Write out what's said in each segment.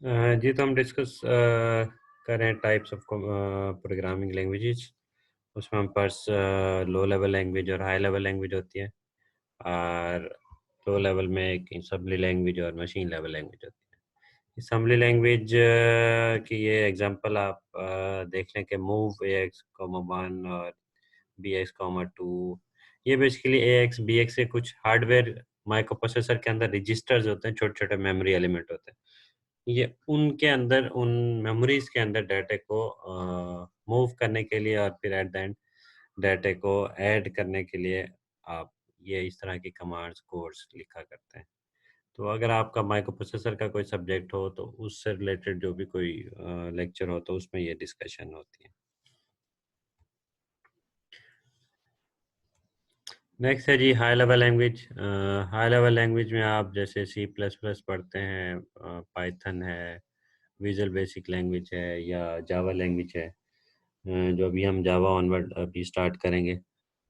जी, तो हम डिस्कस कर रहे हैं टाइप्स ऑफ प्रोग्रामिंग लैंग्वेजेस। उसमें हम पर्स लो लेवल लैंग्वेज और हाई लेवल लैंग्वेज होती है। और लो लेवल में एक असम्बली लैंग्वेज और मशीन लेवल लैंग्वेज होती है। असम्बली लैंग्वेज की ये एग्जांपल आप देख लें कि मूव ए एक्स कॉमा 1 और बी एक्स कॉमा 2। ये बेसिकली ए एक्स बी एक्स से कुछ हार्डवेयर माइक्रो प्रोसेसर के अंदर रजिस्टर्स होते हैं, छोटे छोटे मेमोरी एलिमेंट होते हैं। ये उनके अंदर उन मेमोरीज के अंदर डाटा को मूव करने के लिए और फिर एट द एंड डाटा को ऐड करने के लिए आप ये इस तरह की कमांड्स कोड्स लिखा करते हैं। तो अगर आपका माइक्रो प्रोसेसर का कोई सब्जेक्ट हो तो उससे रिलेटेड जो भी कोई लेक्चर हो तो उसमें ये डिस्कशन होती है। नेक्स्ट है जी high level language. High level language में आप जैसे सी प्लस प्लस पढ़ते हैं, पाइथन है, विजुअल बेसिक लैंग्वेज है या जावा लैंग्वेज है। जो भी हम जावा ऑनवर्ड अभी स्टार्ट करेंगे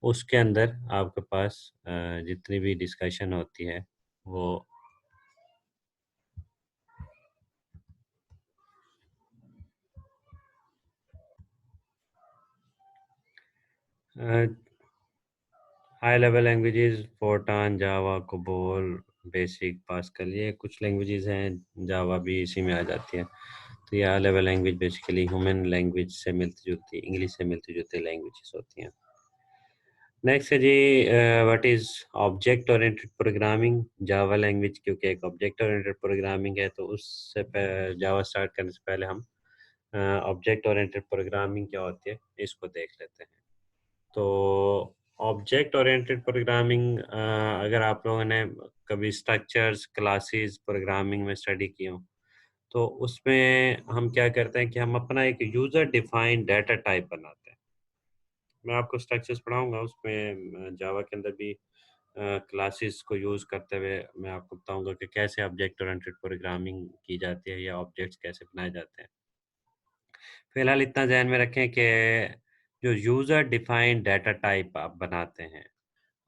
उसके अंदर आपके पास जितनी भी डिस्कशन होती है वो हाई लेवल लैंग्वेजेस फोर्टान, जावा, कोबोल, बेसिक, पास्कल, ये कुछ लैंग्वेजेस हैं। जावा भी इसी में आ जाती है। तो ये high level language basically human language से मिलती जुलती, इंग्लिश से मिलती जुलती लैंग्वेजेस होती हैं। नेक्स्ट है जी what is object oriented programming. Java language क्योंकि एक ऑब्जेक्ट ओरिएंटेड प्रोग्रामिंग है तो उससे जावा स्टार्ट करने से पहले हम ऑब्जेक्ट ओरिएंटेड प्रोग्रामिंग क्या होती है इसको देख लेते हैं। तो ऑब्जेक्ट ओरिएंटेड प्रोग्रामिंग अगर आप लोगों ने कभी स्ट्रक्चर्स क्लासेस प्रोग्रामिंग में स्टडी की हो तो उसमें हम क्या करते हैं कि हम अपना एक यूज़र डिफाइंड डाटा टाइप बनाते हैं। मैं आपको स्ट्रक्चर्स पढ़ाऊंगा उसमें जावा के अंदर भी क्लासेस को यूज़ करते हुए मैं आपको बताऊंगा कि कैसे ऑब्जेक्ट ओरिएंटेड प्रोग्रामिंग की जाती है या ऑब्जेक्ट्स कैसे बनाए जाते हैं। फिलहाल इतना ध्यान में रखें कि जो यूज़र डिफाइंड डाटा टाइप आप बनाते हैं,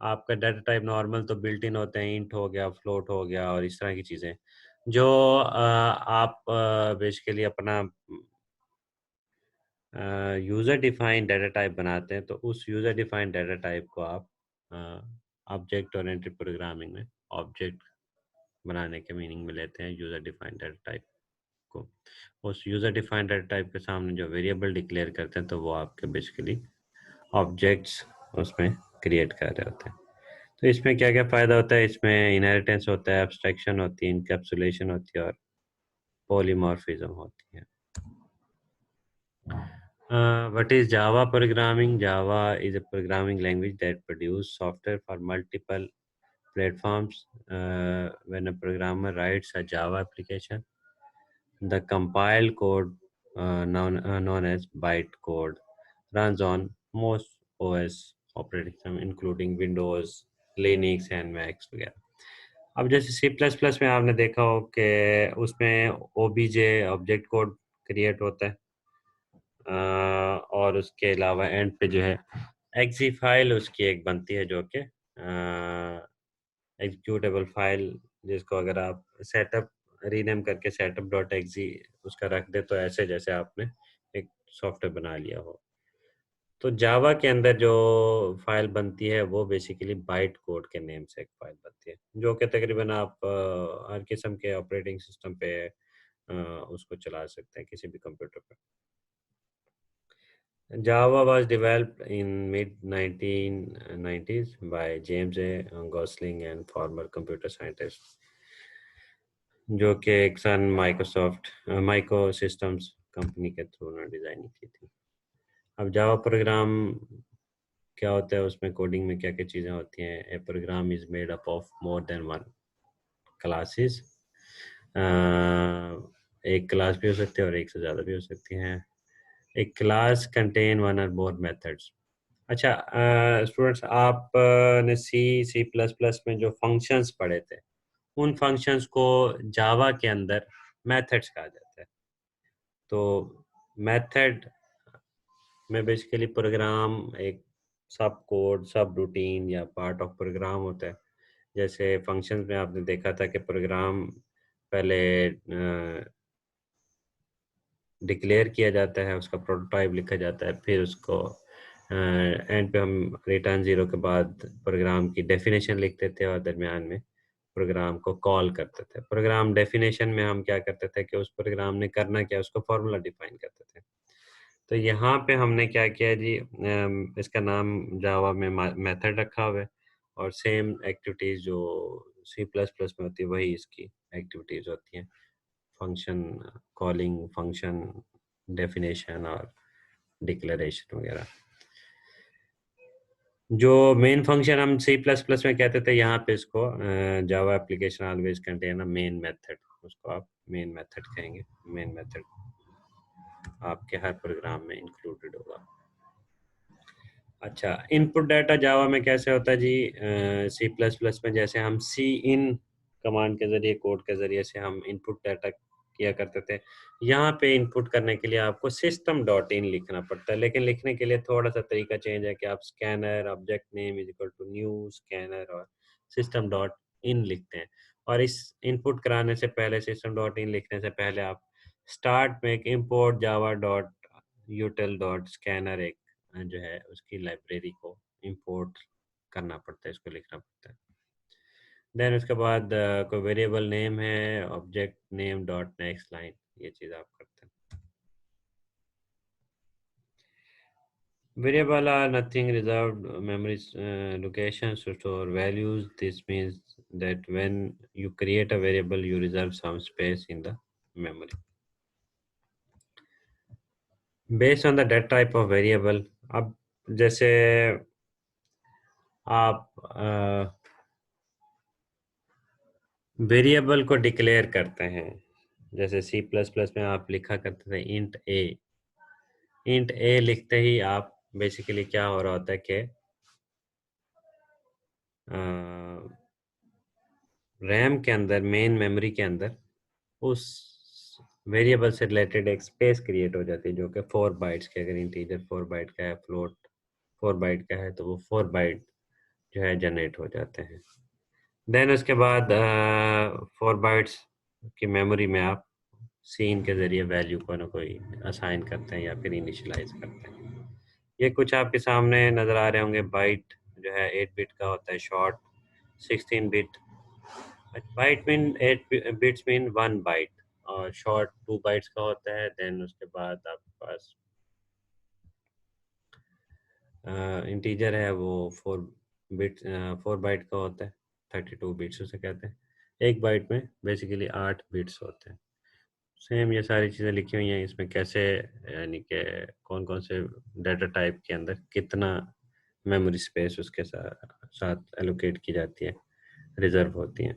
आपका डाटा टाइप नॉर्मल तो बिल्ट इन होते हैं, इंट हो गया, फ्लोट हो गया और इस तरह की चीज़ें जो आप बेसिकली अपना यूज़र डिफाइंड डाटा टाइप बनाते हैं तो उस यूज़र डिफाइंड डाटा टाइप को आप ऑब्जेक्ट ओरिएंटेड प्रोग्रामिंग में ऑब्जेक्ट बनाने के मीनिंग में लेते हैं यूज़र डिफाइंड डाटा टाइप को। उस यूज़र डिफाइंड डाटा टाइप के सामने जो वेरिएबल डिक्लेयर करते हैं तो वो आपके बेसिकली ऑब्जेक्ट्स उसमें क्रिएट कर रहे होते हैं। तो इसमें क्या क्या फ़ायदा होता है, इसमें इनहेरिटेंस होता है, एब्स्ट्रैक्शन होती है, इनकैप्सुलेशन होती है और पॉलीमॉर्फिज्म होती है। What is Java programming? Java is a programming language that produces software for multiple platforms. When a programmer writes a Java application, the compiled code, known as bytecode, runs on most OS operating system, including Windows, Linux, and Mac वगैरह। अब जैसे C plus plus में आपने देखा हो कि उसमें OBJ object code create होता है, और उसके अलावा एंड पे जो है एक्जी फाइल उसकी एक बनती है जो कि एग्जीक्यूटेबल फाइल, जिसको अगर आप सेटअप रीनेम करके सेटअप डॉट एक्जी उसका रख दे तो ऐसे जैसे आपने एक सॉफ्टवेयर बना लिया हो। तो जावा के अंदर जो फाइल बनती है वो बेसिकली बाइट कोड के नेम से एक फाइल बनती है जो कि तकरीबन आप हर किस्म के ऑपरेटिंग सिस्टम पे उसको चला सकते हैं किसी भी कंप्यूटर पे। Java was developed in mid 1990s by James A. Gosling and former computer scientist, जो कि एक सन माइक्रोसॉफ्ट माइक्रो सिस्टम्स कंपनी के थ्रू उन्होंने डिज़ाइन की थी। अब जावा प्रोग्राम क्या होता है, उसमें कोडिंग में क्या क्या चीज़ें होती हैं। A program is made up of more than one classes. एक क्लास भी हो सकती है और एक से ज़्यादा भी हो सकती हैं। एक क्लास कंटेन वन और मोर मेथड्स। अच्छा स्टूडेंट्स, आप ने सी सी प्लस प्लस में जो फंक्शंस पढ़े थे उन फंक्शंस को जावा के अंदर मेथड्स कहा जाता है। तो मेथड में बेसिकली प्रोग्राम एक सब कोड सब रूटीन या पार्ट ऑफ प्रोग्राम होता है। जैसे फंक्शंस में आपने देखा था कि प्रोग्राम पहले डिक्लेयर किया जाता है, उसका प्रोटोटाइप लिखा जाता है, फिर उसको एंड पे हम रिटर्न 0 के बाद प्रोग्राम की डेफिनेशन लिखते थे और दरमियान में प्रोग्राम को कॉल करते थे। प्रोग्राम डेफिनेशन में हम क्या करते थे कि उस प्रोग्राम ने करना क्या, उसको फॉर्मूला डिफाइन करते थे। तो यहाँ पे हमने क्या किया जी, इसका नाम जावा में मेथड रखा हुआ है और सेम एक्टिविटीज जो सी प्लस प्लस में होती है वही इसकी एक्टिविटीज होती हैं। फंक्शन कॉलिंग, फंक्शन डेफिनेशन और डिक्लेरेशन वगैरह। जो मेन फंक्शन हम सी प्लस प्लस में कहते थे, यहाँ पे इसको Java application always contain a main method, उसको आप मेन मेथड कहेंगे। मेन मेथड आपके हर प्रोग्राम में इंक्लूडेड होगा। अच्छा, इनपुट डाटा जावा में कैसे होता है जी? सी प्लस प्लस में जैसे हम सी इन कमांड के जरिए, कोड के जरिए से हम इनपुट डाटा किया करते थे, यहाँ पे इनपुट करने के लिए आपको सिस्टम डॉट इन लिखना पड़ता है। लेकिन लिखने के लिए थोड़ा सा तरीका चेंज है कि आप scanner object name is equal to new scanner और सिस्टम डॉट इन लिखते हैं। और इस इनपुट कराने से पहले, सिस्टम डॉट इन लिखने से पहले आप स्टार्ट में एक import Java dot यूटिल dot scanner एक जो है उसकी लाइब्रेरी को इंपोर्ट करना पड़ता है, इसको लिखना पड़ता है। देन उसके बाद कोई वेरिएबल नेम है, object name dot next line, ये चीज़ आप करते हैं। Variable are nothing reserved memory locations to store values. This means that when you create a variable, you reserve some space in the memory. Based on the that type of variable, अब जैसे आप variable को declare करते हैं, जैसे C plus plus में आप लिखा करते थे इंट ए। इंट ए लिखते ही आप बेसिकली क्या हो रहा होता है कि रैम के अंदर, मेन मेमोरी के अंदर उस वेरिएबल से रिलेटेड एक स्पेस क्रिएट हो जाती है जो कि 4 बाइट्स के, अगर इंटीजर 4 बाइट का है, फ्लोट 4 बाइट का है, तो वो 4 बाइट जो है जनरेट हो जाते हैं। देन उसके बाद 4 बाइट्स की मेमोरी में आप सीन के जरिए वैल्यू को ना कोई असाइन करते हैं या फिर इनिशियलाइज करते हैं। ये कुछ आपके सामने नज़र आ रहे होंगे। बाइट जो है 8 बिट का होता है, short 16 bit. Byte mean 8 bits mean 1 byte, और शॉर्ट 2 बाइट्स का होता है। देन उसके बाद आपके पास इंटीजर है वो 4 बाइट का होता है, 32 बिट्स उसे कहते हैं। एक बाइट में बेसिकली 8 बिट्स होते हैं। सेम ये सारी चीज़ें लिखी हुई हैं इसमें, कैसे यानी कि कौन कौन से डाटा टाइप के अंदर कितना मेमोरी स्पेस उसके साथ एलोकेट की जाती है, रिजर्व होती हैं।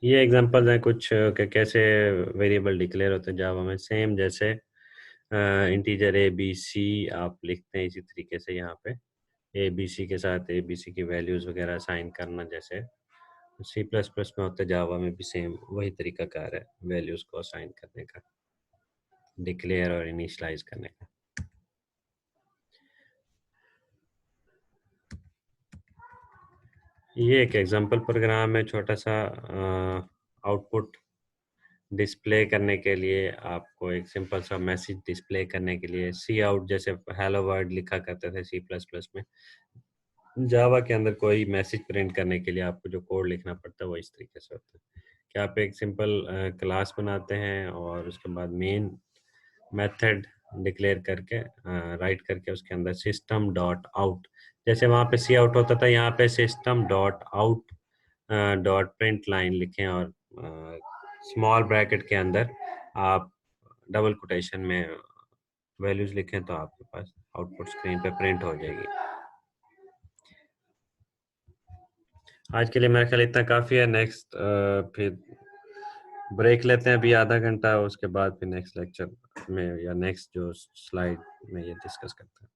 ये एग्जांपल्स हैं कुछ कि कैसे वेरिएबल डिक्लेयर होते हैं जावा में। सेम जैसे इंटीजर ए बी सी आप लिखते हैं, इसी तरीके से यहाँ पे ए बी सी के साथ ए बी सी की वैल्यूज़ वगैरह असाइन करना जैसे सी प्लस प्लस में होता है, जावा में भी सेम वही तरीका कार है वैल्यूज़ को असाइन करने का, डिक्लेयर और इनिशलाइज करने का। ये एक एग्जांपल प्रोग्राम है, छोटा सा आउटपुट डिस्प्ले करने के लिए, आपको एक सिंपल सा मैसेज डिस्प्ले करने के लिए सी आउट, जैसे हेलो वर्ड लिखा करते थे सी प्लस प्लस में, जावा के अंदर कोई मैसेज प्रिंट करने के लिए आपको जो कोड लिखना पड़ता है वो इस तरीके से होता है कि आप एक सिंपल क्लास बनाते हैं और उसके बाद मेन मेथड डिक्लेयर करके राइट करके उसके अंदर सिस्टम डॉट आउट, जैसे वहाँ पे सी आउट होता था, यहाँ पे system dot out dot print line लिखें और स्मॉल ब्रैकेट के अंदर आप डबल कोटेशन में वैल्यूज लिखें तो आपके पास आउटपुट स्क्रीन पे प्रिंट हो जाएगी। आज के लिए मेरा ख्याल इतना काफ़ी है। नेक्स्ट फिर ब्रेक लेते हैं अभी आधा घंटा, उसके बाद फिर नेक्स्ट लेक्चर में या नेक्स्ट जो स्लाइड में ये डिस्कस करते हैं।